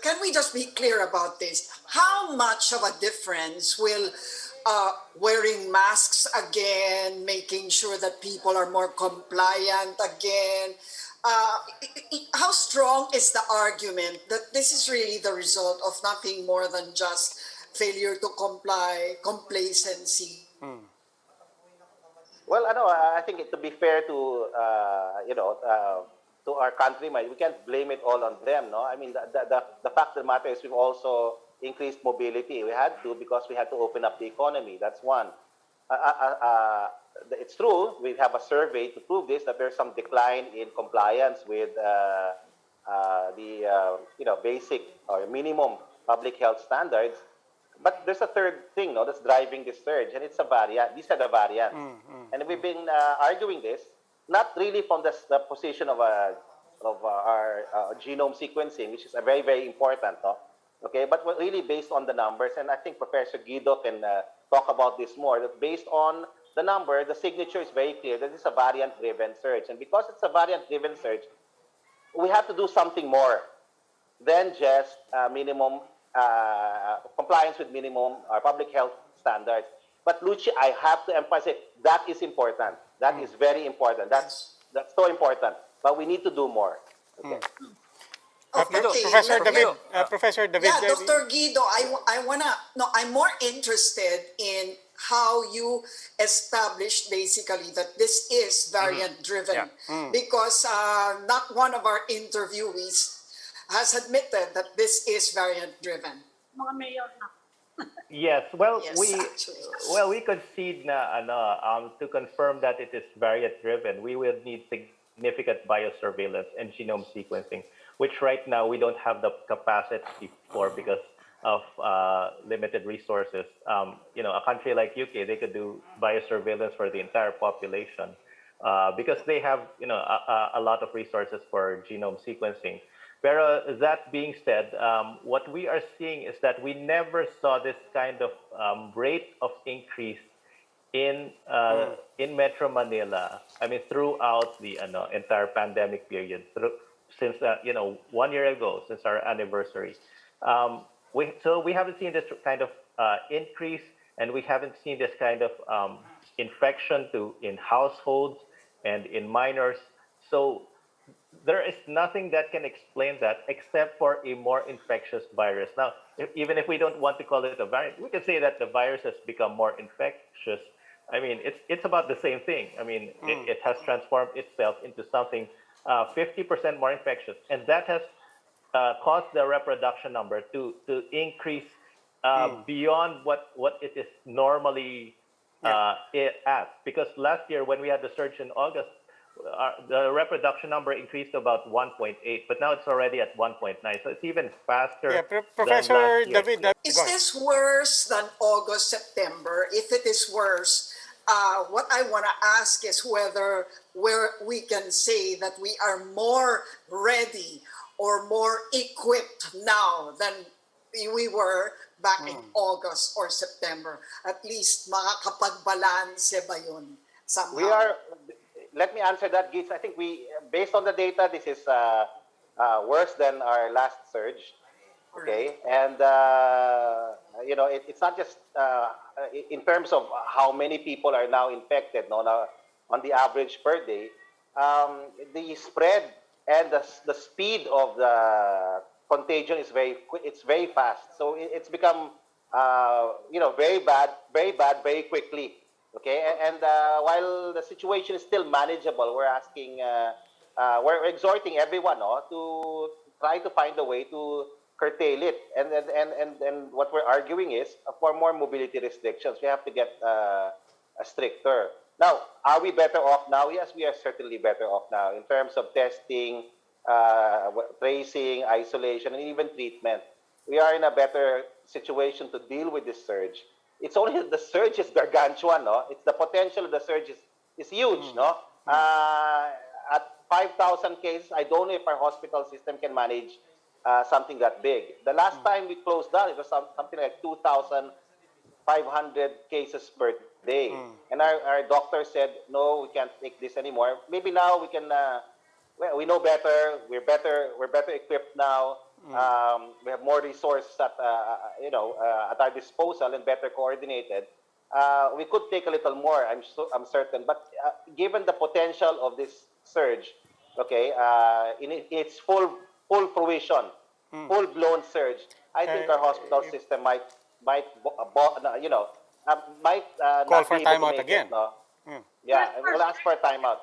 Can we just be clear about this? How much of a difference will wearing masks again, making sure that people are more compliant again? How strong is the argument that this is really the result of nothing more than just failure to comply, complacency? Well, I think to be fair to to our countrymen, we can't blame it all on them. No, I mean the fact of the matter is we've also increased mobility. We had to because we had to open up the economy. That's one. It's true. We have a survey to prove this that there's some decline in compliance with the basic or minimum public health standards. But there's a third thing, no, that's driving this surge, and it's a variant. These are the variants, and we've been arguing this not really from the position of our genome sequencing, which is a very important, no? Okay, but really based on the numbers, and I think Professor Guido can talk about this more. That based on the number, the signature is very clear that it's a variant-driven surge, and because it's a variant-driven surge, we have to do something more than just minimum compliance with minimum public health standards. But Luci, I have to emphasize that is important. That is very important. That's so important. But we need to do more. Okay. Professor David, Professor David. Yeah, Dr. Guido, I'm more interested in how you established basically that this is variant driven, because not one of our interviewees has admitted that this is variant driven. Yes, well, Yes, we concede na to confirm that it is variant driven, we will need significant biosurveillance and genome sequencing, which right now we don't have the capacity for because of limited resources. A country like UK, they could do biosurveillance for the entire population because they have a lot of resources for genome sequencing. Pero that being said, what we are seeing is that we never saw this kind of rate of increase in Metro Manila. I mean, throughout the entire pandemic period, since 1 year ago, since our anniversary. We haven't seen this kind of increase, and we haven't seen this kind of infection in households and in minors. So there is nothing that can explain that except for a more infectious virus. Now, even if we don't want to call it a variant, we can say that the virus has become more infectious. I mean, it's about the same thing. I mean, it has transformed itself into something 50% more infectious, and that has caused the reproduction number to increase beyond what it is normally at. Because last year when we had the surge in August, the reproduction number increased to about 1.8, but now it's already at 1.9. So it's even faster. Yeah, Professor David. Is this worse than August, September? If it is worse, what I want to ask is whether we can say that we are more ready or more equipped now than we were back in August or September. At least makakapagbalanse ba yun somehow? Let me answer that, Gitz. I think based on the data, this is worse than our last surge. Okay, and it's not just in terms of how many people are now infected. No, now on the average per day, the spread and the speed of the contagion is very fast. So it's become very bad very quickly. Okay, and while the situation is still manageable, we're exhorting everyone to try to find a way to curtail it. And what we're arguing is for more mobility restrictions, we have to get stricter. Now, are we better off now? Yes, we are certainly better off now in terms of testing, tracing, isolation, and even treatment. We are in a better situation to deal with this surge. It's only the surge is gargantuan, no? It's the potential of the surge is huge, no? At 5,000 cases, I don't know if our hospital system can manage something that big. The last time we closed down, it was something like 2,500 cases per day. And our doctor said, no, we can't take this anymore. Maybe now we can, we know better. We're better equipped now. we have more resources at at our disposal and better coordinated, we could take a little more. I'm certain. But given the potential of this surge, okay, in its full fruition, full blown surge, I think our hospital system might Call not for be able to timeout make again. it. No? Mm. Yeah, we'll ask for a timeout.